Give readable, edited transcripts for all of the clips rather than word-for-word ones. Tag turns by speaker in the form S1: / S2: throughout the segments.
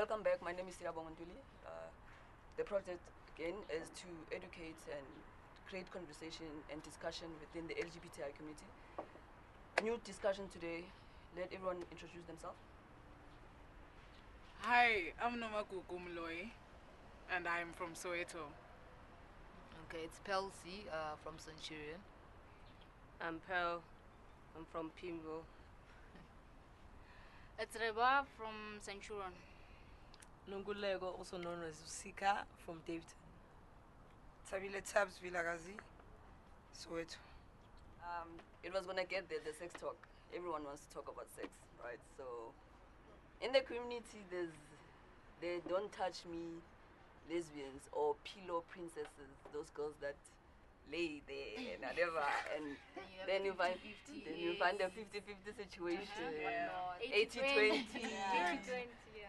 S1: welcome back. My name is Season1. The project again is to educate and create conversation and discussion within the LGBTI community. New discussion today. Let everyone introduce themselves.
S2: Hi, I'm Nomakuku Mloy, and I'm from Soweto.
S3: Okay, it's Pelsi from Centurion.
S4: I'm Pearl. I'm from Pimbo.
S5: It's Reba from Centurion.
S6: Lungulego, also known as Usika from Davidson.
S7: Tabile Tabs Vilagazi, Soweto.
S1: It was gonna get there, the sex talk. Everyone wants to talk about sex, right? So, in the community, they don't touch me lesbians or pillow princesses, those girls that lay there and whatever, and then you find a 50-50 situation, 80-20,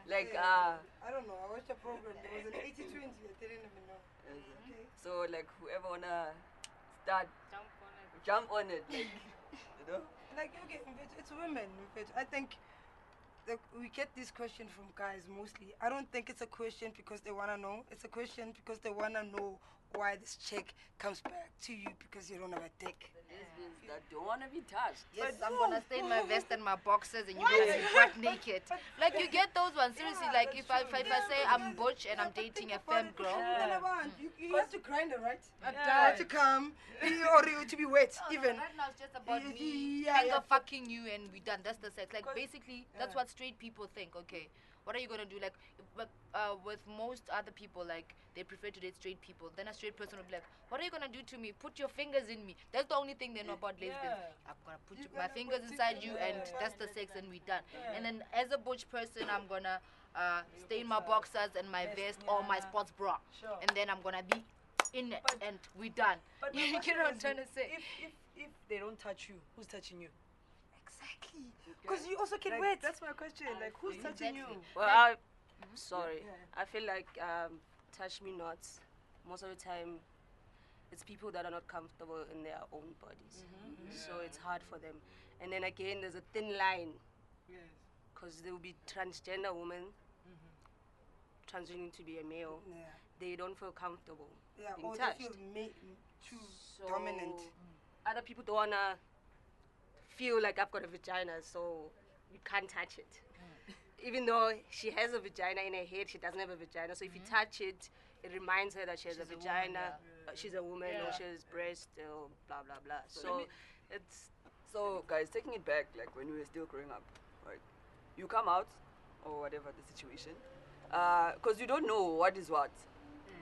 S1: like
S7: I don't know. I watched a program. There was an 80-20. I didn't even know. Okay.
S1: So like whoever wanna start, jump on it, like you know.
S7: Like okay, it's women. I think we get this question from guys mostly. I don't think it's a question because they wanna know. It's a question because they wanna know why this chick comes back to you because you don't have a dick.
S1: The lesbians that don't wanna be touched.
S3: Yes, I'm gonna stay in my vest and my boxers and you're gonna be butt naked. Like you get those ones, seriously, like if I say I'm butch and I'm dating a femme girl.
S7: You have to grind it, right?
S2: Yeah.
S7: You have to come, or you to be wet, even.
S3: Right now it's just about me fucking you and we done. That's the sex. Like basically, that's what straight people think. Okay, what are you gonna do? Like, with most other people, like they prefer to date straight people. Then a straight person will be like, "What are you gonna do to me? Put your fingers in me." That's the only thing they know about lesbians. I'm gonna put my fingers inside you, and that's the sex, and we done. And then as a butch person, I'm gonna stay in my boxers and my vest or my sports bra, and then I'm gonna be in it, and we done.
S6: But
S3: You know what I'm trying to say?
S6: If they don't touch you, who's touching you?
S7: Exactly. Because you also can wet.
S6: That's my question. Like, who's touching you?
S4: Well, sorry. I feel like touch me not. Most of the time, it's people that are not comfortable in their own bodies. So it's hard for them. And then again, there's a thin line.
S7: Yes.
S4: Because there will be transgender women transitioning to be a male.
S7: Yeah.
S4: They don't feel comfortable
S7: Yeah.
S4: being
S7: Or
S4: touched.
S7: they feel too
S4: So
S7: dominant.
S4: Other people don't wanna feel like I've got a vagina, so you can't touch it. Even though she has a vagina in her head, she doesn't have a vagina. So if you touch it, it reminds her that she has a vagina, she's a woman, or she has breast, or blah blah blah. So it's
S1: So guys, taking it back, like when we were still growing up, right? You come out, or whatever the situation, because you don't know what is what.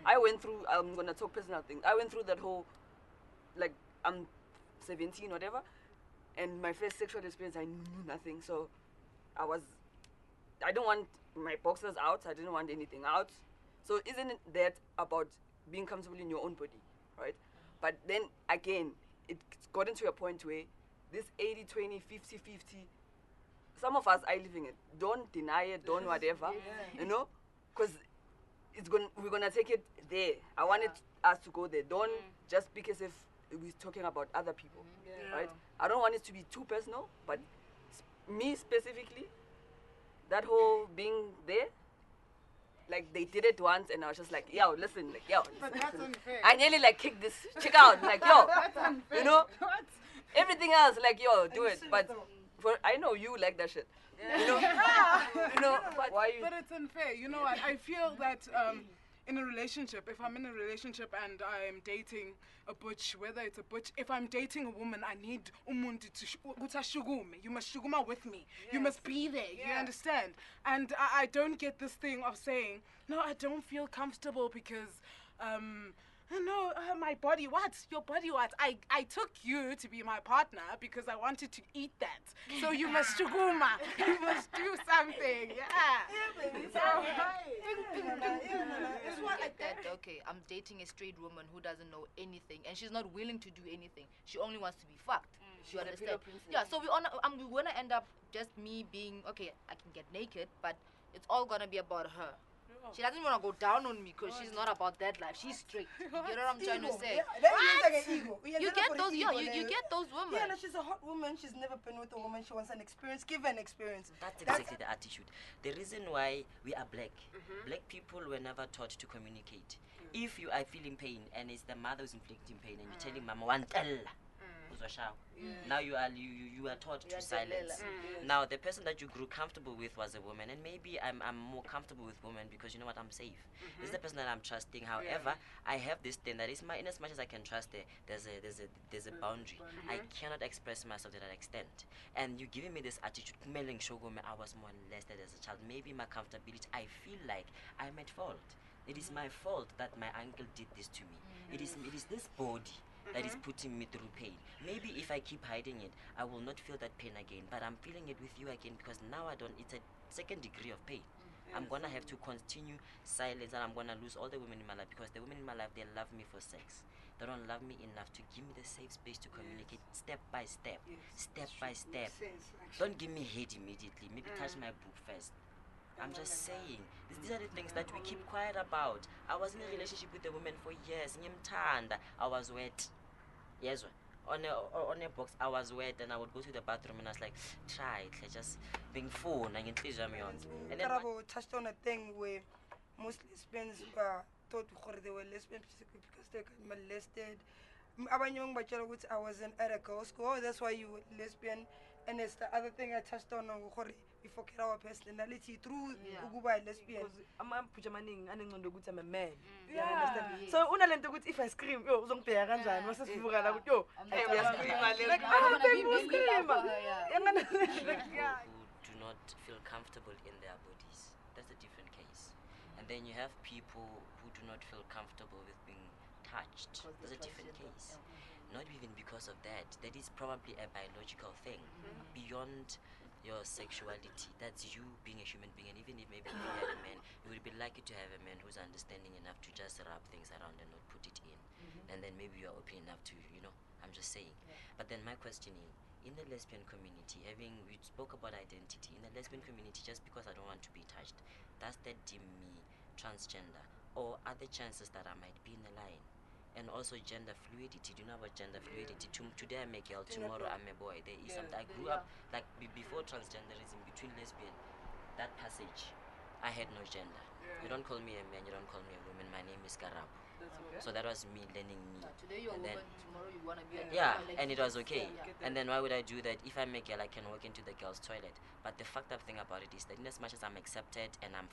S1: I went through. I'm gonna talk personal thing. I went through that whole, like I'm 17, whatever, and my first sexual experience, I knew nothing. So I don't want my boxers out. I didn't want anything out. So isn't it that about being comfortable in your own body, right? But then again, it's gotten to a point where this 80-20, 50-50, some of us are living it. Don't deny it, don't whatever, you know? Because we're gonna take it there. I wanted us to go there. Don't just because if we're talking about other people, right? I don't want it to be too personal, but me specifically, that whole being there, like they did it once and I was just like, yo, listen, like, yo.
S2: But that's unfair.
S1: I nearly like kicked this chick out, like, yo,
S2: That's unfair.
S1: you know?
S2: What?
S1: Everything else, like, yo, do
S7: you
S1: it.
S7: serious
S1: But
S7: though?
S1: I know you like that shit. You know? You know, but why you?
S2: But it's unfair. You know, I feel that in a relationship, if I'm in a relationship and I'm dating a butch, whether it's a butch, if I'm dating a woman, I need umuntu to shugume. You must shuguma with me. You must be there. You understand? And I don't get this thing of saying, no, I don't feel comfortable because no, my body, what? Your body, what? I took you to be my partner because I wanted to eat that. So you must shuguma. You must do something.
S3: It's not like that. Okay, I'm dating a straight woman who doesn't know anything and she's not willing to do anything. She only wants to be fucked. You understand? Yeah, so we're gonna end up just me being, okay, I can get naked, but it's all gonna be about her. She doesn't want to go down on me because she's not about that life. She's straight. You get what I'm trying to say?
S7: Yeah, that is like an ego.
S3: You get those, you get those women.
S7: Yeah, no, she's a hot woman. She's never been with a woman. She wants an experience. Give her an experience.
S8: That's exactly the attitude. The reason why we are black, black people were never taught to communicate. If you are feeling pain and it's the mother who's inflicting pain and you're telling mama one tell, now you are taught to silence. Now the person that you grew comfortable with was a woman, and maybe I'm more comfortable with women because you know what, I'm safe. This is the person that I'm trusting. However, I have this thing that is in as much as I can trust her, there's a boundary. I cannot express myself to that extent. And you giving me this attitude, smelling shogome, I was molested as a child. Maybe my comfortability, I feel like I'm at fault. It is my fault that my uncle did this to me. It is this body that is putting me through pain. Maybe if I keep hiding it, I will not feel that pain again. But I'm feeling it with you again because now it's a second degree of pain. I'm gonna have to continue silence, and I'm gonna lose all the women in my life because the women in my life, they love me for sex. They don't love me enough to give me the safe space to communicate step by step, step by step. Don't give me hate immediately. Maybe touch my boob first. I'm just saying, these are the things that we keep quiet about. I was in a relationship with a woman for years. I was wet. Yes, on a box, I was wet, and I would go to the bathroom and I was like, try it, like just being phone and please me on. And then
S7: Karabo touched on a thing where most lesbians thought they were lesbians because they got molested. I wasn't at a girls' school. Oh, that's why you were lesbian. And it's the other thing I touched on. We forget our personality through Uguba lesbian.
S6: Because I'm a man. You understand? So if I scream, yo, who do
S8: not feel comfortable in their bodies. That's a different case. And then you have people who do not feel comfortable with being touched. That's a different case. Not even because of that. That is probably a biological thing beyond your sexuality. That's you being a human being. And even if maybe you had a man, you would be lucky to have a man who's understanding enough to just wrap things around and not put it in. And then maybe you're open enough to, I'm just saying. But then my question is, in the lesbian community, we spoke about identity. In the lesbian community, just because I don't want to be touched, does that deem me transgender? Or are there chances that I might be in the line? And also gender fluidity. Do you know about gender fluidity? Today I'm a girl, tomorrow I'm a boy. There is something. I grew up like before transgenderism, between lesbian, that passage, I had no gender. You don't call me a man, you don't call me a woman. My name is Karabo. So that was me learning me.
S3: Today you're a woman, tomorrow you want to be a
S8: and it was okay. And then why would I do that? If I'm a girl, I can walk into the girls' toilet. But the fucked up thing about it is that in as much as I'm accepted and I'm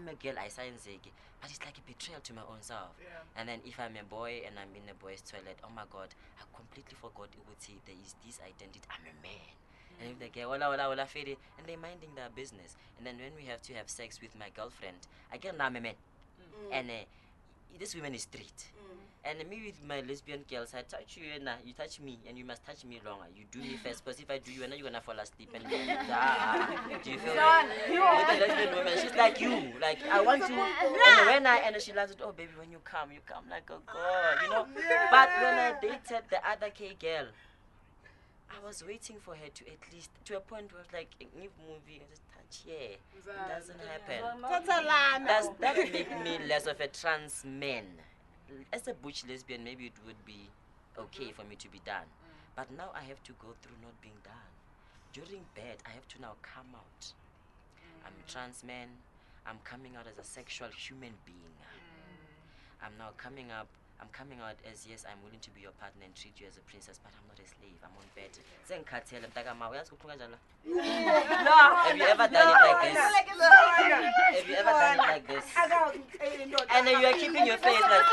S8: a girl, I sign Ziggy, but it's like a betrayal to my own self. And then if I'm a boy and I'm in a boy's toilet, oh my God, I completely forgot it would say there is this identity, I'm a man. And if they get wala fede, and they're minding their business. And then when we have to have sex with my girlfriend, again I'm a man. And this woman is straight. And me with my lesbian girls, I touch you and you touch me, and you must touch me longer. You do me first, because if I do you, and then you're gonna fall asleep. And do you feel me? With the lesbian woman, she's like you. Like I want to. And she loves it. Oh baby, when you come like a god, But when I dated the other K girl, I was waiting for her to at least to a point where like new movie and just touch. It doesn't happen. Does that make me less of a trans man? As a butch lesbian, maybe it would be okay for me to be done. But now I have to go through not being done. During bed, I have to now come out. I'm a trans man. I'm coming out as a sexual human being. I'm now coming out as, yes, I'm willing to be your partner and treat you as a princess, but I'm not a slave. I'm on bed. Have you ever done it like this? Have you ever done it like this? And then you are keeping your face like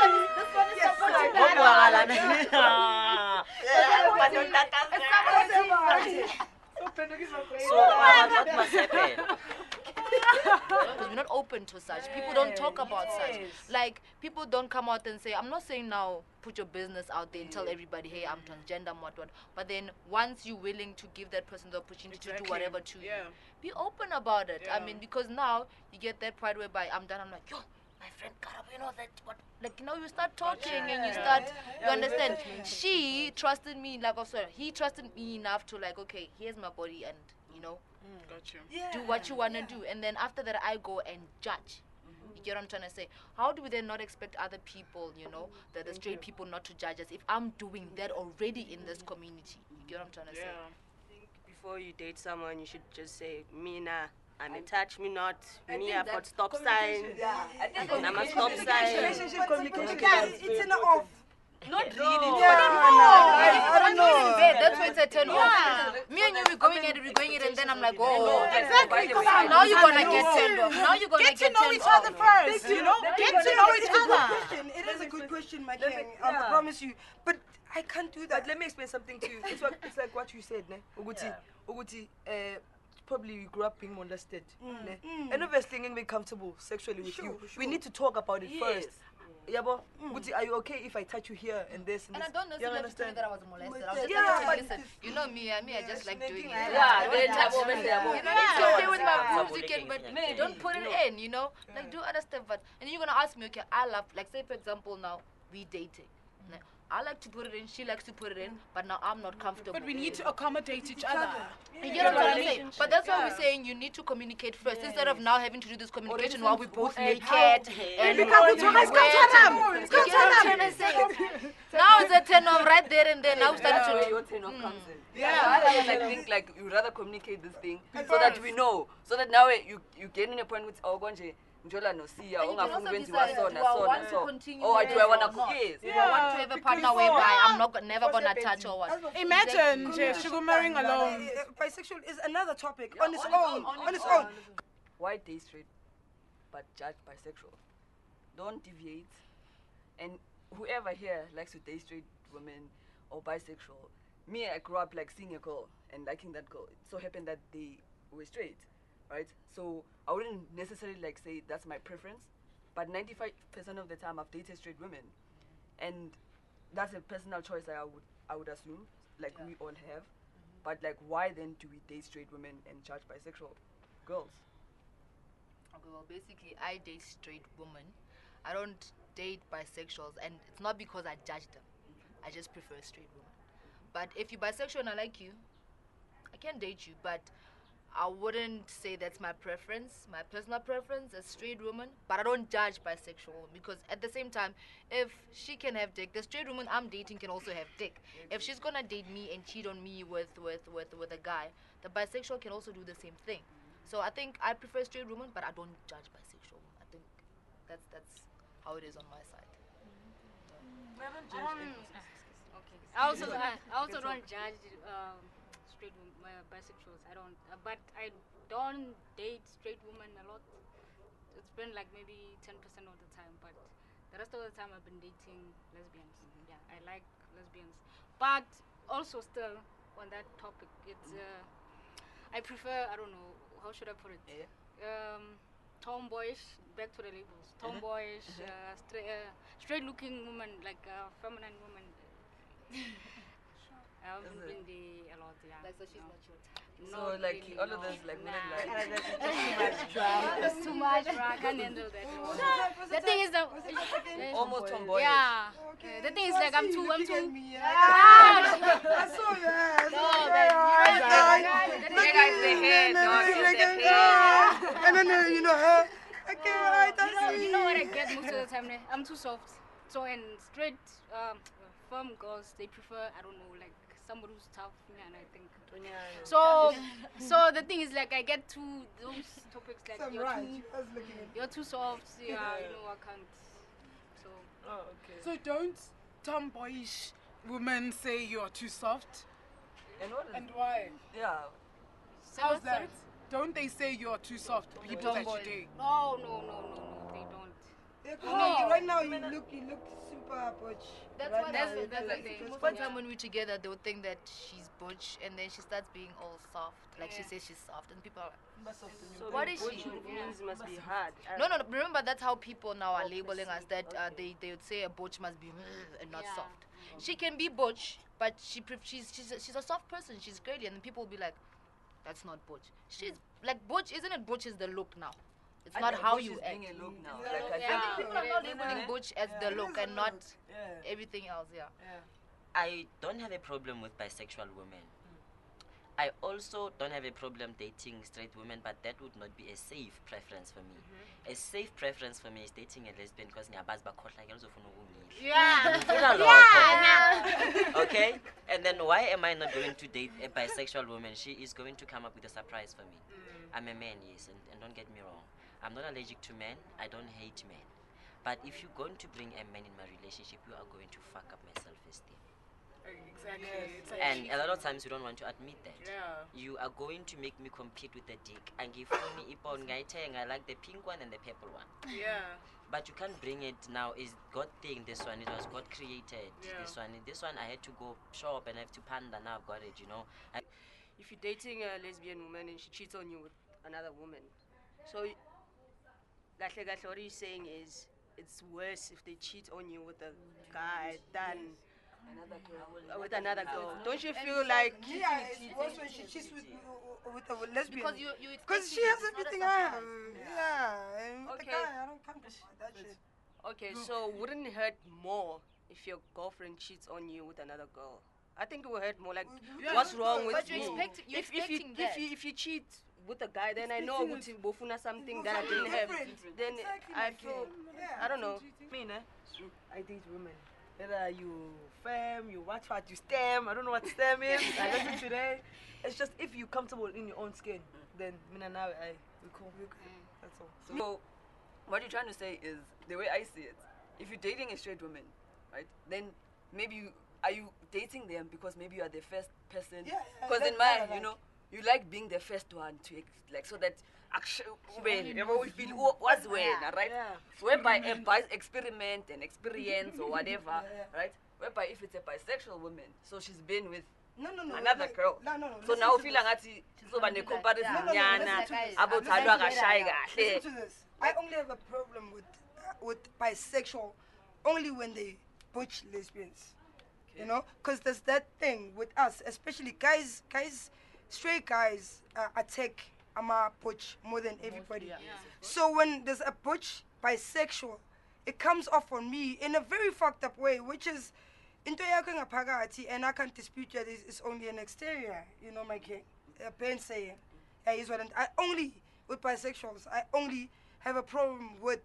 S8: So what must happen?
S3: Because we're not open to such. People don't talk about such. Like, people don't come out and say, I'm not saying now put your business out there and tell everybody, hey, I'm transgender, I'm what. But then once you're willing to give that person the opportunity to do whatever to you, be open about it. I mean, because now you get that pride whereby I'm done, I'm like, yo, my friend Karabo, that what? Like, you start talking and you start, you understand. She trusted me, like, he trusted me enough to like, okay, here's my body and,
S2: Got you.
S3: do what you want to do. And then after that, I go and judge. get what I'm trying to say? How do we then not expect other people, you know, the straight people not to judge us if I'm doing that already in this community? You get what I'm trying to say?
S4: I think before you date someone, you should just say, me nah, I'm attached, me not, me I've got stop sign.
S1: Yeah, I think
S4: I'm a stop sign.
S6: Relationship communication.
S7: Guys, it's an off.
S1: not really.
S7: I don't know.
S3: That's why it's a turn off. Me and you, we're going at it, and then I'm like, oh.
S2: Exactly.
S3: Now you're gonna get turned off. Now you're gonna
S2: Get
S3: get
S2: to know
S3: turned
S2: each
S3: off.
S2: other first, you know? Get to know each other.
S7: It is a good question, my king. I promise you. But I can't do that.
S6: But let me explain something to you. It's like what you said, ne? Uguti, probably you grew up being molested. Ne? And obviously being comfortable sexually with you. We need to talk about it first. Yabo, Uguti, are you okay if I touch you here and this and
S3: And
S6: this?
S3: I don't necessarily have to tell you that I was molested. I was just
S6: Yeah,
S3: like,
S6: but
S3: listen, you know me, I just like doing it.
S1: Yeah, then
S3: touch
S1: you
S3: me.
S1: know,
S3: You know, it's okay with my
S8: Yeah.
S3: boobs, you can, but
S8: Yeah.
S3: don't put it in, you know? Like, do other stuff, but, and you're gonna ask me, okay, I love, like, say, for example, now, we dating. Now, I like to put it in, she likes to put it in, but now I'm not comfortable.
S2: But we need to accommodate each other.
S3: You get what I'm trying to say? But that's why we're saying you need to communicate first instead of now having to do this communication while we're both naked and you get what I'm trying to say? Now it's a turn off right there and then now we start
S1: That's where
S3: to
S1: your turn off comes in. I think like you rather communicate this thing so that we know, so that now you get in a point with konje njola no siya
S3: and you can also
S1: ungafuni
S3: decide, do I
S1: so
S3: want to continue
S1: or
S3: with
S1: do I want
S3: this or
S1: to
S3: not?
S1: yes
S3: Do I want to have a partner whereby I'm not never gonna touch or what?
S2: Imagine Sugar marrying alone.
S7: Bisexual is another topic on its own. On its own.
S1: why date straight but judge bisexual? Don't deviate. And whoever here likes to date straight women or bisexual, me, I grew up like seeing a girl and liking that girl. It so happened that they were straight, right? So I wouldn't necessarily like say that's my preference, but 95% of the time I've dated straight women, and that's a personal choice that I would assume, like we all have. But like, why then do we date straight women and judge bisexual girls?
S3: Okay, well, basically, I date straight women. I don't date bisexuals, and it's not because I judge them. I just prefer straight women. But if you're bisexual and I like you, I can date you, but I wouldn't say that's my preference, my personal preference as straight woman, but I don't judge bisexual women because at the same time, if she can have dick, the straight woman I'm dating can also have dick. If she's gonna date me and cheat on me with a guy, the bisexual can also do the same thing. So I think I prefer straight women, but I don't judge bisexual women. I think that's how it is on my side.
S5: I also don't judge straight bisexuals. I don't, but I don't date straight women a lot. It's been like maybe 10% of the time, but the rest of the time I've been dating lesbians. Yeah, I like lesbians, but also still on that topic, it's I prefer, I don't know, how should I put it? Tomboyish, back to the labels. Tomboyish, straight-looking woman, like feminine woman. I've been there a lot, yeah.
S3: Like, so she's not your type.
S1: So like all of this like wouldn't like
S5: It's too much, bro. I can't handle that. The thing is that
S1: almost tomboyish.
S5: yeah. The thing is like I'm too.
S7: I saw you. And then you know her. Okay,
S5: You know what I get most of the time? I'm too soft. So and straight firm girls, they prefer, I don't know, like somebody who's tough, and I think. So the thing is like I get to those topics like you're too soft, yeah, you know I can't. So.
S1: Oh, okay.
S2: So don't tomboyish women say you're too soft?
S1: And what is
S2: And why?
S1: yeah.
S2: How's that? Don't they say you're too soft, people that you date?
S5: No, they don't.
S7: Right now you look super butch.
S3: That's
S7: right
S3: why
S7: now,
S3: that's the thing. Most of the time when we're together, they would think that she's butch, and then she starts being all soft. Like she says she's soft, and people are like,
S4: So
S3: what is
S4: butch
S3: she?
S4: means must be hard.
S3: No. Remember, that's how people now are labeling us. That they would say a butch must be and not soft. She can be butch, but she's a soft person. She's girly, and people will be like, that's not butch. She's like butch, isn't it? Butch is the look now. It's not how you act.
S1: Being a look now.
S3: I think people are now labeling butch as the look and not everything else. Yeah.
S8: I don't have a problem with bisexual women. I also don't have a problem dating straight women, but that would not be a safe preference for me. A safe preference for me is dating a lesbian because okay? And then why am I not going to date a bisexual woman? She is going to come up with a surprise for me. I'm a man, yes, and don't get me wrong. I'm not allergic to men. I don't hate men. But if you're going to bring a man in my relationship, you are going to fuck up my self-esteem.
S2: Exactly.
S6: Yes.
S2: It's like
S8: And a lot of times you don't want to admit that.
S2: Yeah.
S8: You are going to make me compete with the dick. And give me ipon ngaiteng, I like the pink one and the purple one.
S2: Yeah.
S8: But you can't bring it now. Is God thing, this one, it was God created.
S2: Yeah.
S8: This one I had to go shop and I have to panda, now I've got it, you know.
S4: If you're dating a lesbian woman and she cheats on you with another woman, so like what you're saying is it's worse if they cheat on you with a guy than with another girl. Don't you feel like
S7: Yeah, it's worse when she cheats with a lesbian.
S3: Because you
S7: Because she has everything I have. Yeah, and with the
S4: Okay.
S7: guy, I don't come to that shit.
S4: okay, so wouldn't it hurt more if your girlfriend cheats on you with another girl? I think it will hurt more. Like,
S7: Yeah,
S4: what's wrong with
S3: But you're
S4: me?
S3: you're expecting that.
S4: If you cheat with a guy, then I know
S7: Expecting
S4: bofuna something that I didn't have.
S7: Different.
S4: Then
S7: Exactly,
S4: I
S7: my
S4: feel
S7: kid. Yeah.
S4: I don't know.
S6: Me, I date women. Whether you femme, you what, you stem, I don't know what stem is. I learned it today. It's just if you're comfortable in your own skin, then me and now we cool. That's all.
S1: So, what you're trying to say is, the way I see it, if you're dating a straight woman, right, then maybe are you dating them because maybe you are the first person?
S7: Yeah,
S1: Because in
S7: that I
S1: mind,
S7: like.
S1: you know, you like being the first one to like so that actually we feel what's when, right?
S6: Yeah.
S1: Whereby a experiment and experience or whatever, right? Whereby if it's a bisexual woman, so she's been with
S7: No.
S1: another girl.
S7: No.
S1: So
S7: listen
S1: now
S7: to
S1: feel
S7: this.
S1: like so when comparison
S7: No,
S1: nyana
S7: listen to this.
S1: abothandwa kashayi
S7: Listen
S1: kahle.
S7: to this. I only have a problem with bisexual only when they butch lesbians. You know, because there's that thing with us, especially guys, straight guys attack ama butch more than everybody. So when there's a butch bisexual, it comes off on me in a very fucked up way, which is into yakho ngaphakathi, and I can't dispute that it's only an exterior. You know, my king. Ben saying, yeah, is what I only with bisexuals. I only have a problem with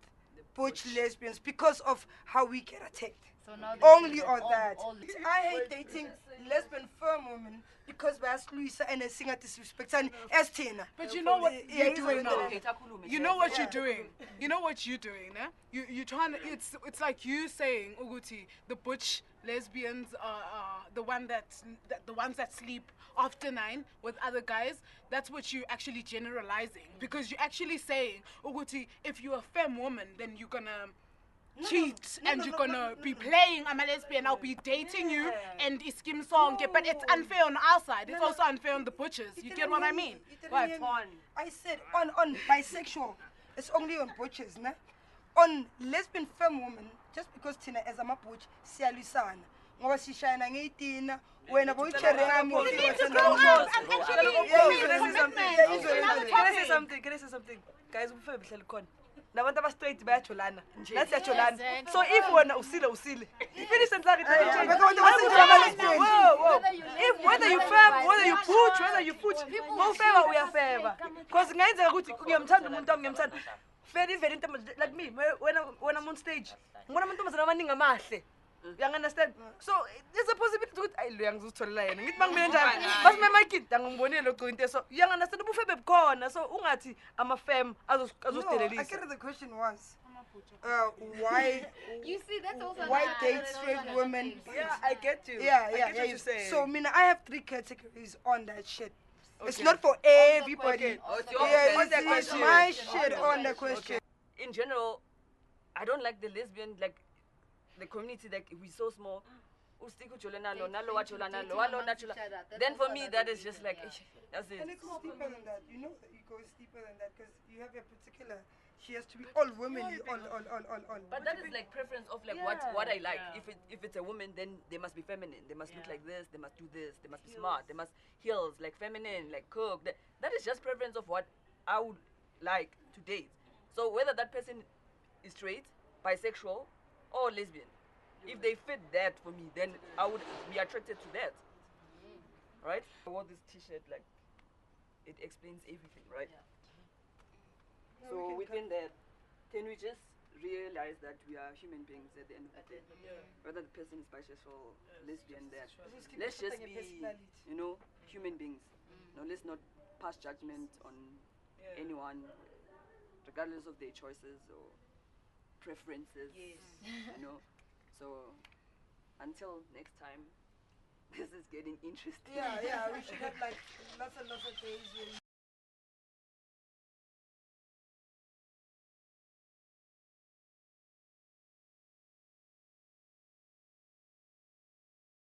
S7: butch lesbians because of how we get attacked.
S3: So now
S7: Only on that. I hate dating lesbian firm women because Luisa and a singer disrespect and Estina.
S2: But you know what
S7: Yeah,
S2: you're
S7: he's
S2: doing
S7: a
S2: now.
S7: good
S2: You know what you're doing. You know what you're doing, eh? You trying to. It's like you saying, Uguti, the butch lesbians are the ones that sleep after 9 with other guys. That's what you're actually generalizing, because you're actually saying, Uguti, if you're a femme woman, then you're gonna cheat and you're gonna be playing I'm a lesbian, I'll be dating you and iskim song. But it's unfair on our side. It's also unfair on the butchers. You get what I mean? What?
S7: I said on bisexual, it's only on butchers, ne? On lesbian femme woman, just because Tina is a butch, siyalusana. Ngoba sishayana ngeyitina, wena boyichere yami.
S2: You need to grow up and actually
S6: Can I say something? Guys, before we shall con. Nabantu aba-straight bayajolana. Nathi siyajolana. So if wena usile. Finish and like whoa. If whether you fab, whether you pooch, mawufeba uyafeba. Because ngayenzeka ukuthi ngiyamthanda umuntu ngiyamthanda. Very like me when I'm on stage. Ngibona amantombazana amaningi amahle. You understand? So there's a possibility ukuthi ayiloya ngizotholela yena. Ngithi mangibene njani? Basi my kid ngibonile lo gcinte so. You understand ubufebe bukhona. So ungathi ama fam
S7: No, I
S6: azosidelelisa.
S7: get it. The question was, why
S3: You see, that's also
S7: why
S3: another-
S7: date
S3: another
S7: straight
S3: thing.
S7: women?
S6: Yeah, I get you.
S7: Yeah.
S6: I get what you're saying.
S7: So, I have 3 categories on that shit. It's
S6: Okay.
S7: not for everybody.
S6: Okay.
S1: Oh, it's your
S7: Yeah,
S1: what's the
S7: it's
S1: question?
S7: my shit on the question.
S1: In general, I don't like the lesbian, like the community, like we're so small. Then for me, that is just like, that's it.
S7: And it's deeper than that. You know that it goes deeper than that because you have a particular. She has to be all womanly, all.
S1: But that is like preference of like what I like. If it's a woman, then they must be feminine. They must look like this. They must do this. They must be smart. They must heels like feminine, like cook. That is just preference of what I would like to date. So whether that person is straight, bisexual, or lesbian, if they fit that for me, then I would be attracted to that. right? I wore this T-shirt, like, it explains everything, right? So within that, can we just realize that we are human beings at the end of the day? Whether the person is bisexual, lesbian, that let's just be, you know, human beings. No, let's not pass judgment on anyone, regardless of their choices or preferences. You know. So until next time, this is getting interesting.
S7: Yeah, we should have like lots and lots of days where we